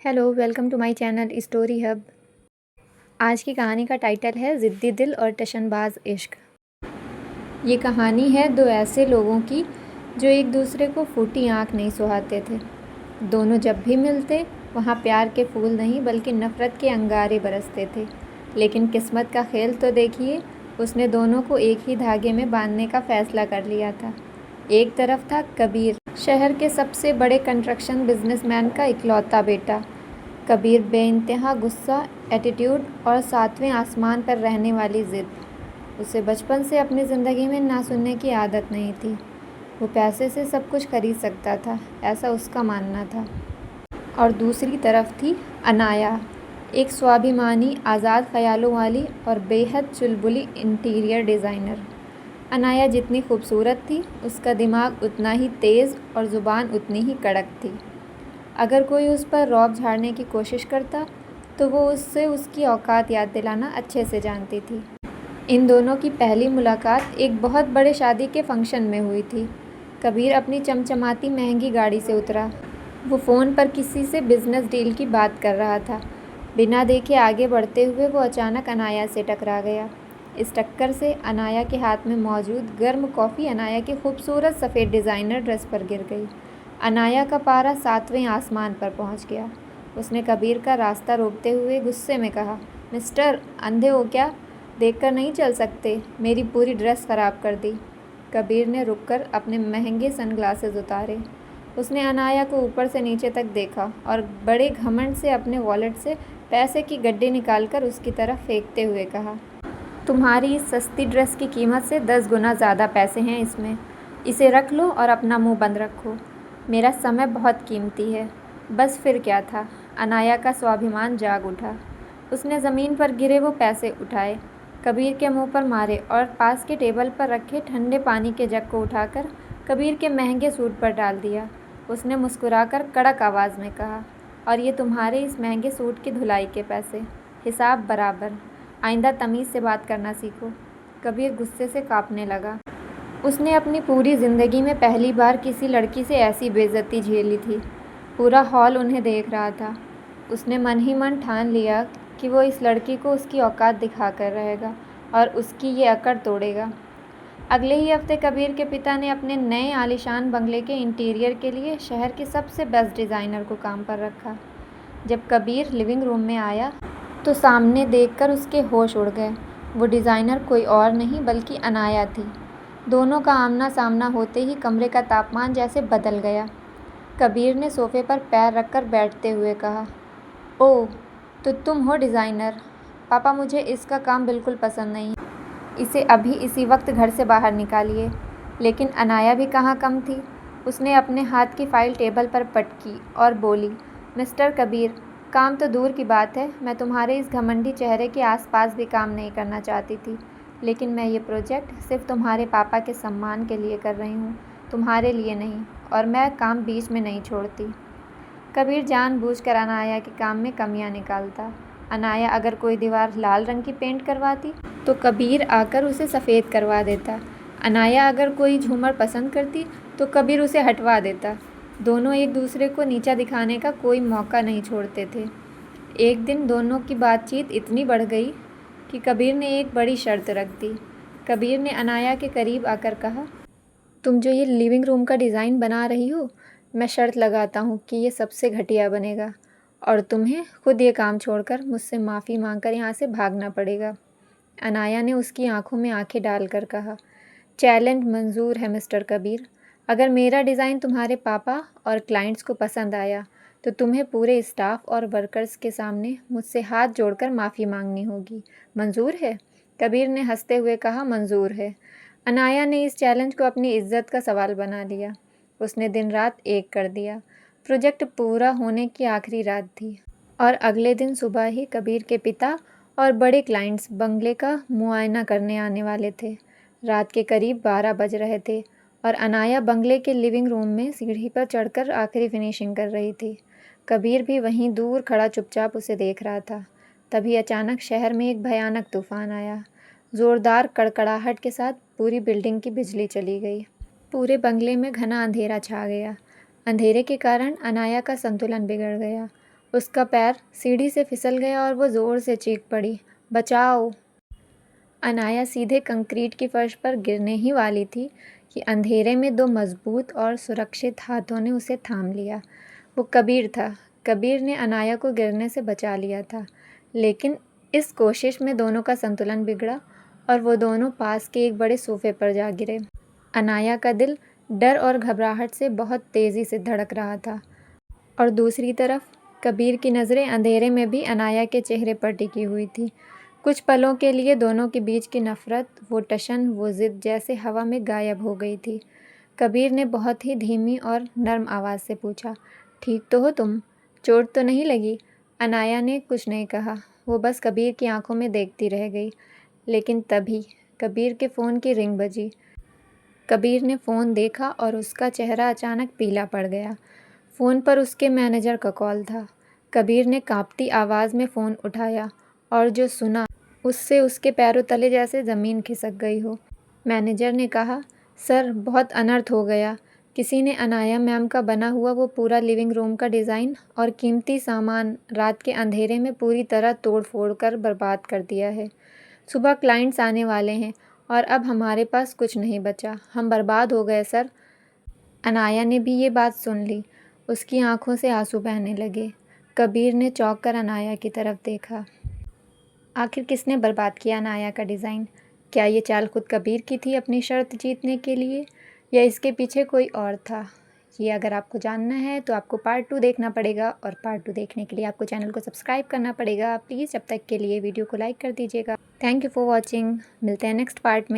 Hello, welcome to my channel story hub. आज की कहानी का टाइटल है ज़िद्दी दिल और टशनबाज इश्क। ये कहानी है दो ऐसे लोगों की जो एक दूसरे को फूटी आँख नहीं सुहाते थे। दोनों जब भी मिलते वहाँ प्यार के फूल नहीं बल्कि नफ़रत के अंगारे बरसते थे। लेकिन किस्मत का खेल तो देखिए, उसने दोनों को एक ही धागे में बांधने का फ़ैसला कर लिया था। एक तरफ था कबीर, शहर के सबसे बड़े कंस्ट्रक्शन बिजनेसमैन का इकलौता बेटा। कबीर बेइंतहा गुस्सा, एटीट्यूड और सातवें आसमान पर रहने वाली ज़िद। उसे बचपन से अपनी ज़िंदगी में ना सुनने की आदत नहीं थी। वो पैसे से सब कुछ खरीद सकता था, ऐसा उसका मानना था। और दूसरी तरफ थी अनाया, एक स्वाभिमानी, आज़ाद ख्यालों वाली और बेहद चुलबुली इंटीरियर डिज़ाइनर। अनाया जितनी खूबसूरत थी, उसका दिमाग उतना ही तेज़ और ज़ुबान उतनी ही कड़क थी। अगर कोई उस पर रौब झाड़ने की कोशिश करता तो वो उससे उसकी औकात याद दिलाना अच्छे से जानती थी। इन दोनों की पहली मुलाकात एक बहुत बड़े शादी के फंक्शन में हुई थी। कबीर अपनी चमचमाती महंगी गाड़ी से उतरा। वो फ़ोन पर किसी से बिजनेस डील की बात कर रहा था। बिना देखे आगे बढ़ते हुए वो अचानक अनाया से टकरा गया। इस टक्कर से अनाया के हाथ में मौजूद गर्म कॉफ़ी अनाया की खूबसूरत सफ़ेद डिज़ाइनर ड्रेस पर गिर गई। अनाया का पारा सातवें आसमान पर पहुंच गया। उसने कबीर का रास्ता रोकते हुए गुस्से में कहा, मिस्टर, अंधे हो क्या? देखकर नहीं चल सकते? मेरी पूरी ड्रेस ख़राब कर दी। कबीर ने रुककर अपने महंगे सनग्लासेस उतारे। उसने अनाया को ऊपर से नीचे तक देखा और बड़े घमंड से अपने वॉलेट से पैसे की गड्डी निकालकर उसकी तरफ फेंकते हुए कहा, तुम्हारी इस सस्ती ड्रेस की कीमत से 10 गुना ज़्यादा पैसे हैं इसमें। इसे रख लो और अपना मुंह बंद रखो। मेरा समय बहुत कीमती है। बस फिर क्या था? अनाया का स्वाभिमान जाग उठा। उसने ज़मीन पर गिरे वो पैसे उठाए, कबीर के मुंह पर मारे और पास के टेबल पर रखे ठंडे पानी के जग को उठाकर कबीर के महंगे सूट पर डाल दिया। उसने मुस्कुराकर कड़क आवाज़ में कहा, और ये तुम्हारे इस महंगे सूट की धुलाई के पैसे, हिसाब बराबर। आइंदा तमीज़ से बात करना सीखो। कबीर गुस्से से कांपने लगा। उसने अपनी पूरी ज़िंदगी में पहली बार किसी लड़की से ऐसी बेइज्जती झेली थी। पूरा हॉल उन्हें देख रहा था। उसने मन ही मन ठान लिया कि वो इस लड़की को उसकी औकात दिखाकर रहेगा और उसकी ये अकड़ तोड़ेगा। अगले ही हफ्ते कबीर के पिता ने अपने नए आलीशान बंगले के इंटीरियर के लिए शहर के सबसे बेस्ट डिज़ाइनर को काम पर रखा। जब कबीर लिविंग रूम में आया तो सामने देखकर उसके होश उड़ गए। वो डिज़ाइनर कोई और नहीं बल्कि अनाया थी। दोनों का आमना सामना होते ही कमरे का तापमान जैसे बदल गया। कबीर ने सोफे पर पैर रखकर बैठते हुए कहा, ओह, तो तुम हो डिज़ाइनर? पापा, मुझे इसका काम बिल्कुल पसंद नहीं। इसे अभी इसी वक्त घर से बाहर निकालिए। लेकिन अनाया भी कहाँ कम थी। उसने अपने हाथ की फ़ाइल टेबल पर पटकी और बोली, मिस्टर कबीर, काम तो दूर की बात है, मैं तुम्हारे इस घमंडी चेहरे के आसपास भी काम नहीं करना चाहती थी। लेकिन मैं ये प्रोजेक्ट सिर्फ तुम्हारे पापा के सम्मान के लिए कर रही हूँ, तुम्हारे लिए नहीं, और मैं काम बीच में नहीं छोड़ती। कबीर जानबूझकर अनाया के काम में कमियां निकालता। अनाया अगर कोई दीवार लाल रंग की पेंट करवाती तो कबीर आकर उसे सफ़ेद करवा देता। अनाया अगर कोई झूमर पसंद करती तो कबीर उसे हटवा देता। दोनों एक दूसरे को नीचा दिखाने का कोई मौका नहीं छोड़ते थे। एक दिन दोनों की बातचीत इतनी बढ़ गई कि कबीर ने एक बड़ी शर्त रख दी। कबीर ने अनाया के करीब आकर कहा, तुम जो ये लिविंग रूम का डिज़ाइन बना रही हो, मैं शर्त लगाता हूँ कि ये सबसे घटिया बनेगा और तुम्हें खुद ये काम छोड़कर मुझसे माफ़ी मांगकर यहाँ से भागना पड़ेगा। अनाया ने उसकी आंखों में आंखें डालकर कहा, चैलेंज मंजूर है मिस्टर कबीर। अगर मेरा डिज़ाइन तुम्हारे पापा और क्लाइंट्स को पसंद आया तो तुम्हें पूरे स्टाफ और वर्कर्स के सामने मुझसे हाथ जोड़कर माफ़ी मांगनी होगी। मंजूर है? कबीर ने हंसते हुए कहा, मंजूर है। अनाया ने इस चैलेंज को अपनी इज्जत का सवाल बना लिया। उसने दिन रात एक कर दिया। प्रोजेक्ट पूरा होने की आखिरी रात थी और अगले दिन सुबह ही कबीर के पिता और बड़े क्लाइंट्स बंगले का मुआयना करने आने वाले थे। रात के करीब 12 बज रहे थे और अनाया बंगले के लिविंग रूम में सीढ़ी पर चढ़कर आखिरी फिनिशिंग कर रही थी। कबीर भी वहीं दूर खड़ा चुपचाप उसे देख रहा था। तभी अचानक शहर में एक भयानक तूफान आया। ज़ोरदार कड़कड़ाहट के साथ पूरी बिल्डिंग की बिजली चली गई। पूरे बंगले में घना अंधेरा छा गया। अंधेरे के कारण अनाया का संतुलन बिगड़ गया उसका पैर सीढ़ी से फिसल गया और वो ज़ोर से चीख पड़ी, बचाओ। अनाया सीधे कंक्रीट की फर्श पर गिरने ही वाली थी कि अंधेरे में दो मजबूत और सुरक्षित हाथों ने उसे थाम लिया। वो कबीर था। कबीर ने अनाया को गिरने से बचा लिया था, लेकिन इस कोशिश में दोनों का संतुलन बिगड़ा और वो दोनों पास के एक बड़े सोफे पर जा गिरे। अनाया का दिल डर और घबराहट से बहुत तेज़ी से धड़क रहा था और दूसरी तरफ कबीर की नज़रें अंधेरे में भी अनाया के चेहरे पर टिकी हुई थी। कुछ पलों के लिए दोनों के बीच की नफ़रत, वो टशन, वो ज़िद जैसे हवा में गायब हो गई थी। कबीर ने बहुत ही धीमी और नर्म आवाज़ से पूछा, ठीक तो हो तुम? चोट तो नहीं लगी? अनाया ने कुछ नहीं कहा। वो बस कबीर की आंखों में देखती रह गई। लेकिन तभी कबीर के फ़ोन की रिंग बजी। कबीर ने फ़ोन देखा और उसका चेहरा अचानक पीला पड़ गया। फ़ोन पर उसके मैनेजर का कॉल था। कबीर ने काँपती आवाज़ में फ़ोन उठाया और जो सुना उससे उसके पैरों तले जैसे ज़मीन खिसक गई हो। मैनेजर ने कहा, सर बहुत अनर्थ हो गया। किसी ने अनाया मैम का बना हुआ वो पूरा लिविंग रूम का डिज़ाइन और कीमती सामान रात के अंधेरे में पूरी तरह तोड़ फोड़ कर बर्बाद कर दिया है। सुबह क्लाइंट्स आने वाले हैं और अब हमारे पास कुछ नहीं बचा। हम बर्बाद हो गए सर। अनाया ने भी ये बात सुन ली। उसकी आंखों से आंसू बहने लगे। कबीर ने चौंक कर अनाया की तरफ देखा। आखिर किसने बर्बाद किया अनाया का डिज़ाइन? क्या ये चाल खुद कबीर की थी अपनी शर्त जीतने के लिए, या इसके पीछे कोई और था? ये अगर आपको जानना है तो आपको पार्ट 2 देखना पड़ेगा, और पार्ट 2 देखने के लिए आपको चैनल को सब्सक्राइब करना पड़ेगा। प्लीज़ जब तक के लिए वीडियो को लाइक कर दीजिएगा। Thank you for watching. मिलते हैं नेक्स्ट पार्ट में।